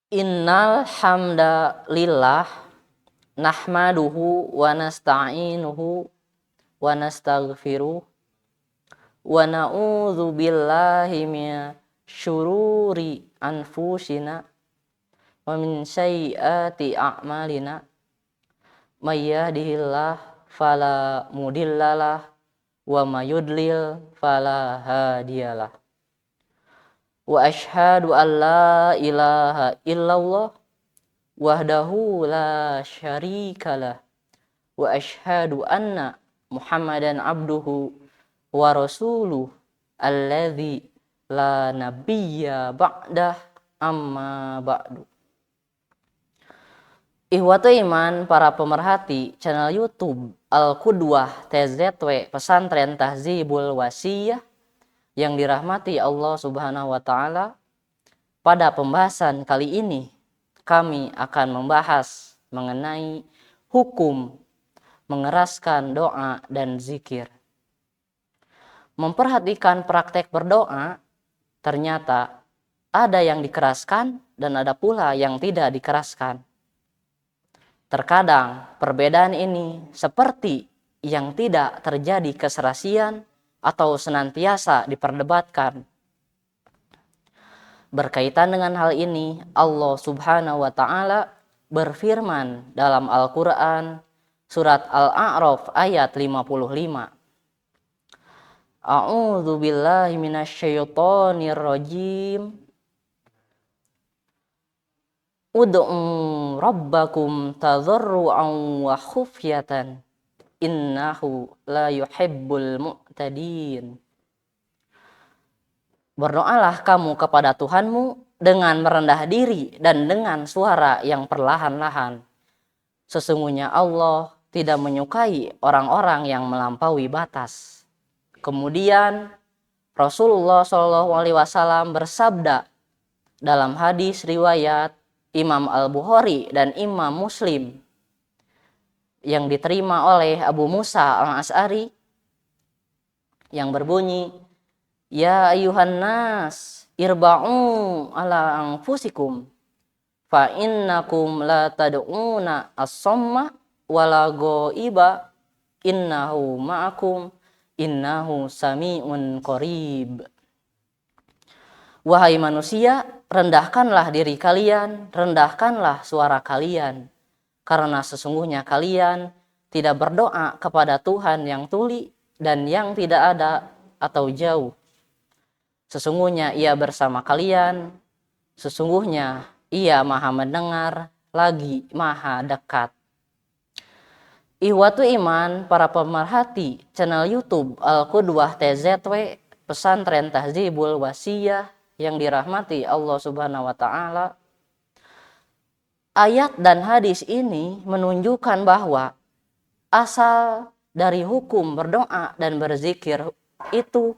Innal hamdalillah nahmaduhu wa nasta'inuhu wa nastaghfiruh wa na'udzu billahi min syururi anfusina wa min sayyiati a'malina may yahdihillahu fala mudhillalah wa may yudlil fala hadiyalah. Wa asyhadu an la ilaha illallah wahdahu la syarikalah wa asyhadu anna Muhammadan abduhu wa rasuluh alladzi la nabiyya ba'dah amma ba'du. Ihwatu iman, para pemerhati channel YouTube Al-Qudwah TZW Pesantren Tahzibul Wasiyah yang dirahmati Allah Subhanahu wa taala. Pada pembahasan kali ini kami akan membahas mengenai hukum mengeraskan doa dan zikir. Memperhatikan praktek berdoa, ternyata ada yang dikeraskan dan ada pula yang tidak dikeraskan. Terkadang perbedaan ini seperti yang tidak terjadi keserasian atau senantiasa diperdebatkan. Berkaitan dengan hal ini, Allah Subhanahu wa taala berfirman dalam Al-Qur'an surat Al-A'raf ayat 55. A'udzu billahi minasyaitonir rajim. Ud'u rabbakum tadarruan wa khufyatan innahu la yuhibbul mu'tadin. Berdoalah kamu kepada Tuhanmu dengan merendah diri dan dengan suara yang perlahan-lahan. Sesungguhnya Allah tidak menyukai orang-orang yang melampaui batas. Kemudian Rasulullah SAW bersabda dalam hadis riwayat Imam Al-Bukhari dan Imam Muslim yang diterima oleh Abu Musa Al-Asy'ari yang berbunyi, Ya ayuhan nas irba'u ala anfusikum fa innakum la tad'una as-samma wala ghaiba innahu ma'akum innahu sami'un qarib. Wahai manusia, rendahkanlah diri kalian, rendahkanlah suara kalian, karena sesungguhnya kalian tidak berdoa kepada Tuhan yang tuli dan yang tidak ada atau jauh. Sesungguhnya Ia bersama kalian, sesungguhnya Ia Maha mendengar, lagi Maha dekat. Ihwatu iman, para pemerhati channel YouTube Al-Qudwah TZW Pesantren Tahzibul Wasiyah yang dirahmati Allah Subhanahu wa taala. Ayat dan hadis ini menunjukkan bahwa asal dari hukum berdoa dan berzikir itu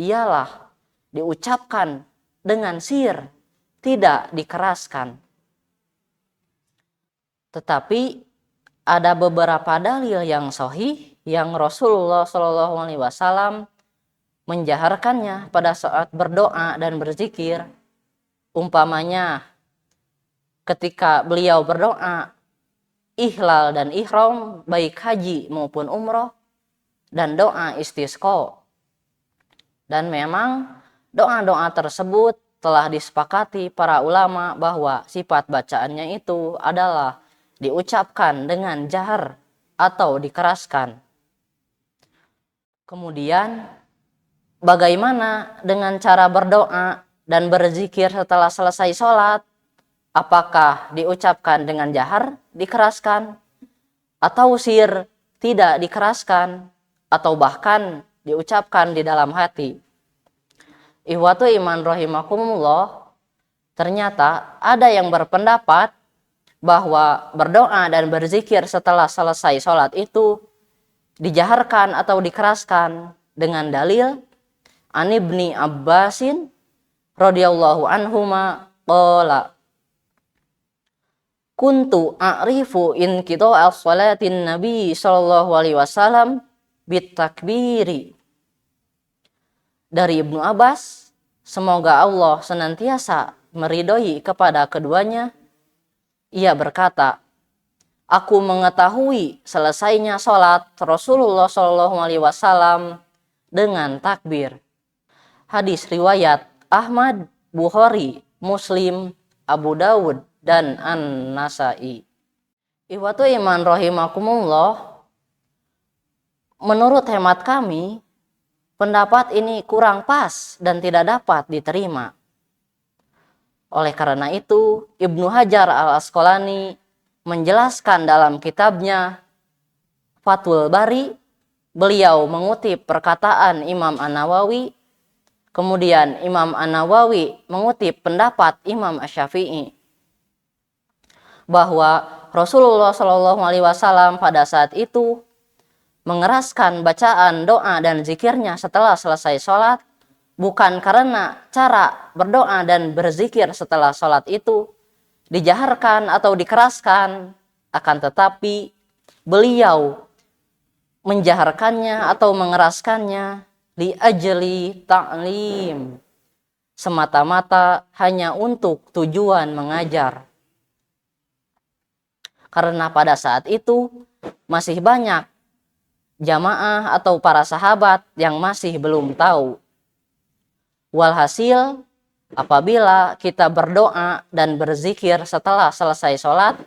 ialah diucapkan dengan sir, tidak dikeraskan. Tetapi ada beberapa dalil yang sahih yang Rasulullah SAW menjaharkannya pada saat berdoa dan berzikir. Umpamanya ketika beliau berdoa ihlal dan ihram baik haji maupun umroh dan doa istisqa. Dan memang doa-doa tersebut telah disepakati para ulama bahwa sifat bacaannya itu adalah diucapkan dengan jahar atau dikeraskan. Kemudian bagaimana dengan cara berdoa dan berzikir setelah selesai sholat? Apakah diucapkan dengan jahar, dikeraskan, atau sir, tidak dikeraskan, atau bahkan diucapkan di dalam hati? Ihwatu iman rahimakumullah, ternyata ada yang berpendapat bahwa berdoa dan berzikir setelah selesai sholat itu dijaharkan atau dikeraskan dengan dalil An Ibni Abbasin radhiyallahu anhuma qala kuntu a'rifu in qita'a sholatin nabi sallallahu alaihi wasallam bitakbiri. Dari Ibnu Abbas, semoga Allah senantiasa meridhoi kepada keduanya, ia berkata, "Aku mengetahui selesainya sholat Rasulullah SAW dengan takbir." Hadis riwayat Ahmad, Bukhari, Muslim, Abu Dawud, dan An-Nasai. Ikhwatu iman rahimakumullah, menurut hemat kami, pendapat ini kurang pas dan tidak dapat diterima. Oleh karena itu, Ibnu Hajar al-Asqalani menjelaskan dalam kitabnya Fathul Bari, beliau mengutip perkataan Imam An-Nawawi, kemudian Imam An-Nawawi mengutip pendapat Imam Asy-Syafi'i bahwa Rasulullah SAW pada saat itu mengeraskan bacaan doa dan zikirnya setelah selesai sholat, bukan karena cara berdoa dan berzikir setelah sholat itu dijaharkan atau dikeraskan, akan tetapi beliau menjaharkannya atau mengeraskannya li ajli ta'lim, semata-mata hanya untuk tujuan mengajar. Karena pada saat itu masih banyak jamaah atau para sahabat yang masih belum tahu. Walhasil, apabila kita berdoa dan berzikir setelah selesai sholat,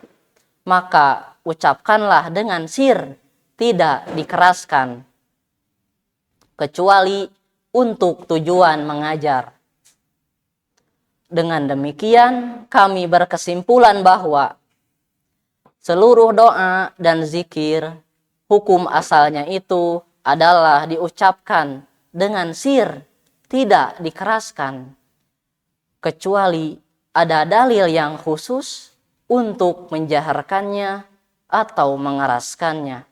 maka ucapkanlah dengan sir, tidak dikeraskan, kecuali untuk tujuan mengajar. Dengan demikian, kami berkesimpulan bahwa seluruh doa dan zikir, hukum asalnya itu adalah diucapkan dengan sir, tidak dikeraskan, kecuali ada dalil yang khusus untuk menjaharkannya atau mengeraskannya.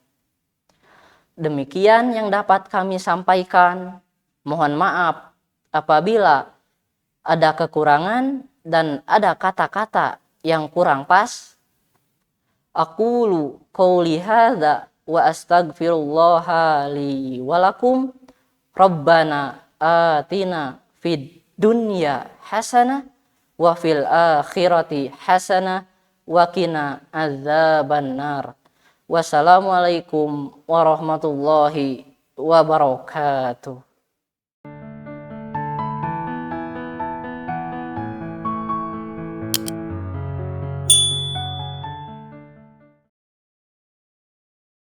Demikian yang dapat kami sampaikan. Mohon maaf apabila ada kekurangan dan ada kata-kata yang kurang pas. Aqulu qouli hadza wa astaghfirullaha li wa lakum. Rabbana atina fid dunya hasanah wa fil akhirati hasanah wa qina adzabannar. Wassalamualaikum warahmatullahi wabarakatuh.